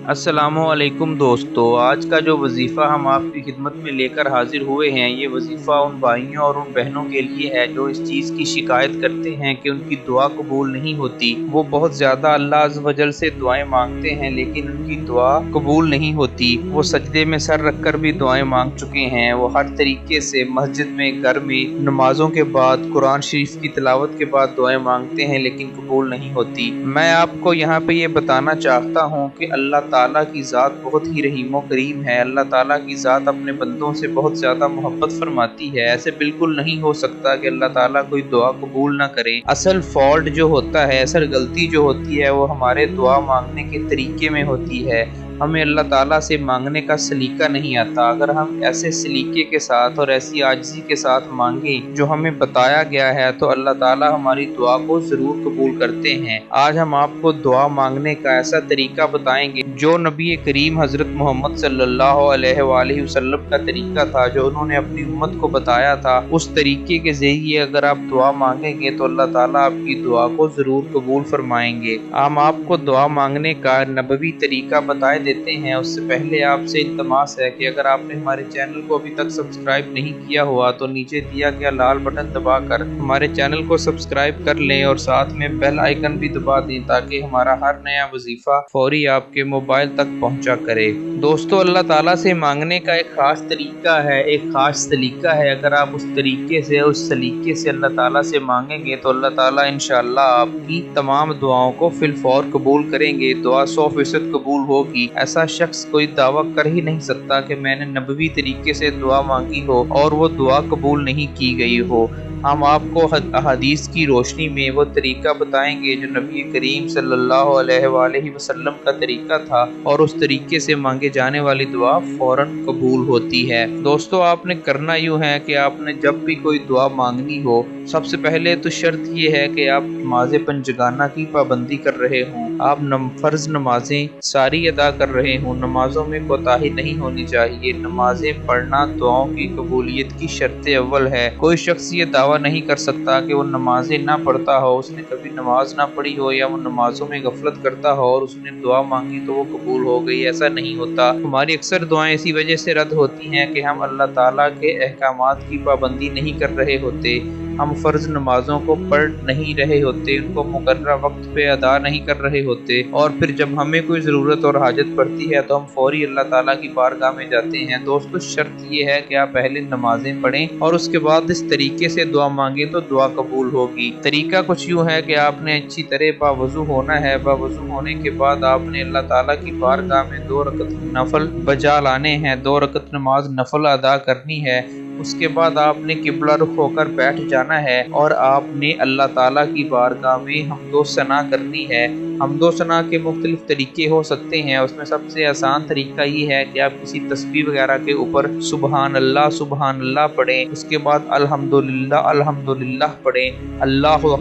अस्सलामुअलैकुम दोस्तों, आज का जो वजीफ़ा हम आपकी खिदमत में लेकर हाजिर हुए हैं, ये वजीफ़ा उन भाइयों और उन बहनों के लिए है जो इस चीज़ की शिकायत करते हैं कि उनकी दुआ कबूल नहीं होती। वो बहुत ज़्यादा अल्लाह अज़्ज़ वजल से दुआएं मांगते हैं लेकिन उनकी दुआ कबूल नहीं होती। वो सजदे में सर रख कर भी दुआएं मांग चुके हैं। वो हर तरीके से मस्जिद में, घर में, नमाजों के बाद, कुरान शरीफ की तिलावत के बाद दुआएं मांगते हैं लेकिन कबूल नहीं होती। मैं आपको यहाँ पे ये बताना चाहता हूँ कि अल्लाह ताला की ज़ात बहुत ही रहीम करीम है। अल्लाह ताला की ज़ात अपने बंदों से बहुत ज़्यादा मोहब्बत फरमाती है। ऐसे बिल्कुल नहीं हो सकता कि अल्लाह ताला कोई दुआ कबूल ना करे। असल फॉल्ट जो होता है, असल गलती जो होती है, वो हमारे दुआ मांगने के तरीके में होती है। हमें अल्लाह ताला से मांगने का सलीका नहीं आता। अगर हम ऐसे सलीके के साथ और ऐसी आजिज़ी के साथ मांगे जो हमें बताया गया है तो अल्लाह ताला हमारी दुआ को ज़रूर कबूल करते हैं। आज हम आपको दुआ मांगने का ऐसा तरीका बताएंगे जो नबी करीम हज़रत मोहम्मद सल्लल्लाहु अलैहि वसल्लम का तरीका था, जो उन्होंने अपनी उम्मत को बताया था। उस तरीके के ज़रिए अगर आप दुआ मांगेंगे तो अल्लाह ताला आपकी दुआ को ज़रूर कबूल फरमाएंगे। हम आपको दुआ मांगने का नबवी तरीका बताए देते हैं। उससे पहले आपसे इल्तमास है कि अगर आपने हमारे चैनल को अभी तक सब्सक्राइब नहीं किया हुआ तो नीचे दिया गया लाल बटन दबाकर हमारे चैनल को सब्सक्राइब कर लें और साथ में बेल आइकन भी दबा दें ताकि हमारा हर नया वजीफा फौरी आपके मोबाइल तक पहुंचा करे। दोस्तों, अल्लाह ताला से मांगने का एक खास तरीका है, एक खास सलीका है। अगर आप उस तरीके से, उस सलीके से अल्लाह ताला से मांगेंगे तो अल्लाह ताला इंशाअल्लाह आपकी तमाम दुआओं को फिल फौर कबूल करेंगे। दुआ 100% कबूल होगी। ऐसा शख्स कोई दावा कर ही नहीं सकता कि मैंने नबवी तरीके से दुआ मांगी हो और वो दुआ कबूल नहीं की गई हो। हम आपको हदीस की रोशनी में वो तरीका बताएंगे जो नबी करीम सल्लल्लाहु अलैहि वसल्लम का तरीका था और उस तरीके से मांगे जाने वाली दुआ फौरन कबूल होती है। दोस्तों, आपने करना यूँ है कि आपने जब भी कोई दुआ मांगनी हो, सबसे पहले तो शर्त ये है कि आप नमाज़ पंजगाना की पाबंदी कर रहे हों, आप फर्ज नमाजें सारी अदा कर रहे हों, नमाजों में कोताही नहीं होनी चाहिए। नमाजें पढ़ना दुआओं की कबूलियत की शर्त अव्वल है। कोई शख्स ये दावा नहीं कर सकता कि वो नमाजें ना पढ़ता हो, उसने कभी नमाज ना पढ़ी हो या वो नमाजों में गफलत करता हो और उसने दुआ मांगी तो वो कबूल हो गई। ऐसा नहीं होता। हमारी अक्सर दुआएं इसी वजह से रद्द होती हैं कि हम अल्लाह ताला के अहकामात की पाबंदी नहीं कर रहे होते, हम फ़र्ज नमाजों को पढ़ नहीं रहे होते, उनको मुकर्रर वक्त पे अदा नहीं कर रहे होते और फिर जब हमें कोई ज़रूरत और हाजत पड़ती है तो हम फौरी अल्लाह ताला की बारगाह में जाते हैं। दोस्तों, शर्त ये है कि आप पहले नमाजें पढ़ें और उसके बाद इस तरीके से दुआ मांगे तो दुआ कबूल होगी। तरीका कुछ यूँ है कि आपने अच्छी तरह बावज़ू होना है। बावज़ू होने के बाद आपने अल्लाह ताला की बारगाह में 2 रकत नफल बजा लाने हैं, 2 रकत नमाज नफल अदा करनी है। उसके बाद आपने किबला रुख होकर बैठ जाना है और आपने अल्लाह ताला की बारगाह में हमदो सना करनी है। हमदो सना के मुख्तलिफ तरीके हो सकते हैं। उसमें सबसे आसान तरीका ये है कि आप किसी तस्बीह वगैरह के ऊपर सुबहान अल्लाह पढ़ें, उसके बाद अल्हम्दुलिल्लाह पढ़ें, अल्लाहु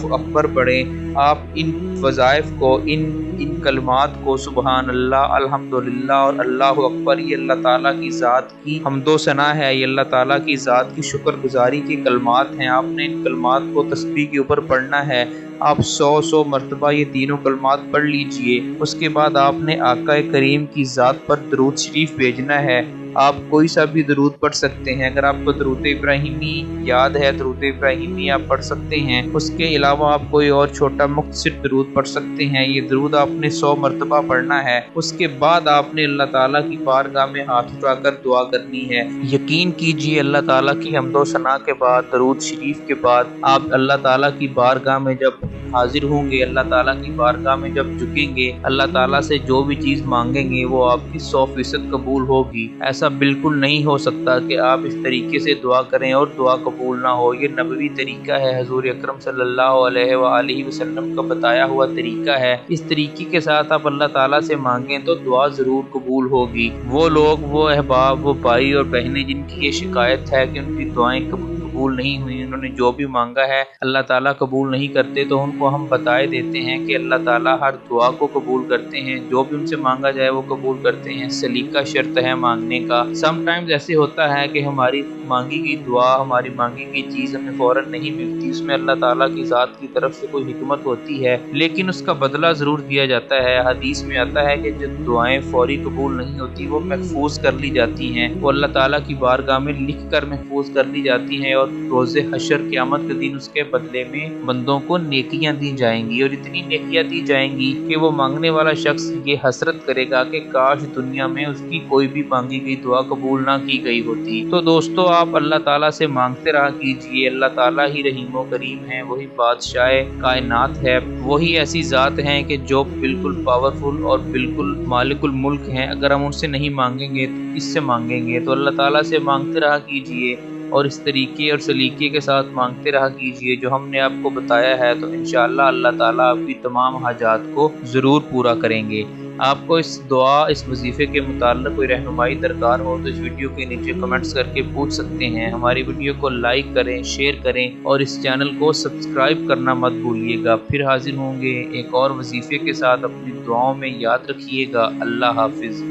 अकबर पढ़ें। आप इन वज़ाइफ को, इन कलमात को, सुबहान अल्लाह, अल्हम्दुलिल्लाह और अल्लाहु अकबर, ये अल्लाह ताला की ज़ात की हमदो सना है, ये अल्लाह ताला की ज़ात की शुक्रगुजारी के कलमात हैं। आपने इन कलमात को तस्बीह के ऊपर पढ़ना है। आप 100 मरतबा ये तीनों कलमात पढ़ लीजिए। उसके बाद आपने आका करीम की ज़ात पर दरूद शरीफ भेजना है। आप कोई सा भी दरूद पढ़ सकते हैं। अगर आपको दरूद इब्राहिमी याद है, दरूद इब्राहिमी आप पढ़ सकते हैं। उसके अलावा आप कोई और छोटा मुख्तसर दरूद पढ़ सकते हैं। ये दरूद आपने 100 मरतबा पढ़ना है। उसके बाद आपने अल्लाह ताला की बारगाह में हाथ उठाकर दुआ करनी है। यकीन कीजिए, अल्लाह ताला की हमदो सना के बाद, दरूद शरीफ के बाद आप अल्लाह ताला की बारगाह में जब हाजिर होंगे, अल्लाह ताला की बारगाह में जब झुकेंगे, अल्लाह ताला से जो भी चीज़ मांगेंगे वो आपकी 100% कबूल होगी। ऐसा बिल्कुल नहीं हो सकता कि आप इस तरीके से दुआ करें और दुआ कबूल ना हो। ये नबवी तरीका है, हुज़ूर अकरम सल्लल्लाहु अलैहि वसल्लम का बताया हुआ तरीका है। इस तरीके के साथ आप अल्लाह ताला से मांगें तो दुआ ज़रूर कबूल होगी। वो लोग, वो अहबाब, वो भाई और बहनें जिनकी ये शिकायत है कि उनकी दुआएं कबूल नहीं हुई, इन्होंने जो भी मांगा है अल्लाह ताला कबूल नहीं करते, तो उनको हम बताए देते हैं कि अल्लाह ताला हर दुआ को कबूल करते हैं, जो भी उनसे मांगा जाए वो कबूल करते हैं। सलीका शर्त है मांगने का। समटाइम्स ऐसे होता है कि हमारी मांगी गई दुआ, हमारी मांगी गई चीज हमें फौरन नहीं मिलती, उसमें अल्लाह ताला की जात की तरफ से कोई हिकमत होती है, लेकिन उसका बदला जरूर दिया जाता है। हदीस में आता है कि जो दुआएं फौरी कबूल नहीं होती वो महफूज कर ली जाती हैं, वो अल्लाह ताला की बारगाह में लिख कर महफूज कर ली जाती हैं, और रोज़े हशर क़यामत के दिन उसके बदले में बंदों को नेकियां दी जाएंगी, और इतनी नेकियां दी जाएंगी कि वो मांगने वाला शख्स ये हसरत करेगा कि काश दुनिया में उसकी कोई भी मांगी गई दुआ कबूल ना की गई होती। तो दोस्तों, आप अल्लाह ताला से मांगते रहा कीजिए। अल्लाह ताला ही रहीम व करीम है, वही बादशाह कायनात है, वही ऐसी ज़ात है कि जो बिल्कुल पावरफुल और बिल्कुल मालिकुल मुल्क हैं। अगर हम उनसे नहीं मांगेंगे तो किससे मांगेंगे? तो अल्लाह ताला से मांगते रहा कीजिए, और इस तरीके और सलीके के साथ मांगते रहा कीजिए जो हमने आपको बताया है, तो इंशाअल्लाह अल्लाह ताला आपकी तमाम हाजात को ज़रूर पूरा करेंगे। आपको इस दुआ, इस वजीफे के मुताल्लिक़ कोई रहनुमाई दरकार हो तो इस वीडियो के नीचे कमेंट्स करके पूछ सकते हैं। हमारी वीडियो को लाइक करें, शेयर करें, और इस चैनल को सब्सक्राइब करना मत भूलिएगा। फिर हाजिर होंगे एक और वजीफे के साथ। अपनी दुआओं में याद रखिएगा। अल्लाह हाफिज़।